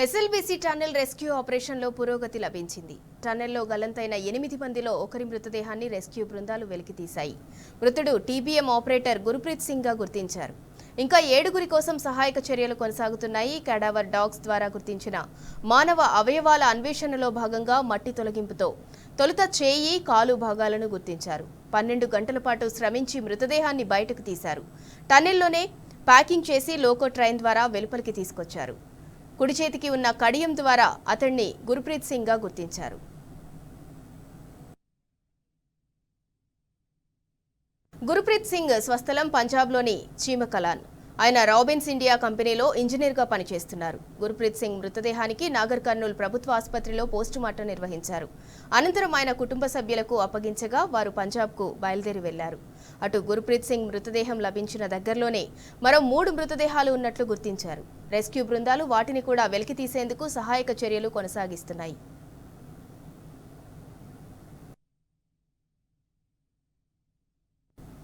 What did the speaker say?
SLBC tunnel rescue ఆపరేషన్లో పురోగతి లభించింది. టన్నెల్లో గల్లంతైన 8 మందిలో ఒకరి మృతదేహాన్ని రెస్క్యూ బృందాలు వెలికితీశాయి. మృతుడు టీబీఎం ఆపరేటర్ గుర్ప్రీత్ సింగ్గా గుర్తించారు. ఇంకా 7 కోసం సహాయక చర్యలు కొనసాగుతున్నాయి. క్యాడావర్ డాగ్స్ ద్వారా గుర్తించిన మానవ అవయవాల అన్వేషణలో భాగంగా మట్టి తొలగింపుతో తొలుత చేయి, కాలు భాగాలను గుర్తించారు. 12 గంటల పాటు శ్రమించి మృతదేహాన్ని బయటకు తీశారు. టన్నెల్లోనే ప్యాకింగ్ చేసి లోకో ట్రైన్ ద్వారా వెలుపలికి తీసుకొచ్చారు. కుడి చేతికి ఉన్న కడియం ద్వారా అతన్ని గుర్ప్రీత్ సింగ్గా గుర్తించారు. గుర్ప్రీత్ సింగ్ స్వస్థలం పంజాబ్లోని చీమకలాన్. ఆయన రాబిన్స్ ఇండియా కంపెనీలో ఇంజనీర్గా పనిచేస్తున్నారు. గుర్ప్రీత్ సింగ్ మృతదేహానికి నాగర్ కర్నూల్ ప్రభుత్వ ఆసుపత్రిలో పోస్టుమార్టం నిర్వహించారు. అనంతరం ఆయన కుటుంబ సభ్యులకు అప్పగించగా వారు పంజాబ్కు బయలుదేరి వెళ్లారు. అటు గుర్ప్రీత్ సింగ్ మృతదేహం లభించిన దగ్గరలోనే మరో 3 మృతదేహాలు ఉన్నట్లు గుర్తించారు. రెస్క్యూ బృందాలు వాటిని కూడా వెలికి తీసేందుకు సహాయక చర్యలు కొనసాగిస్తున్నాయి.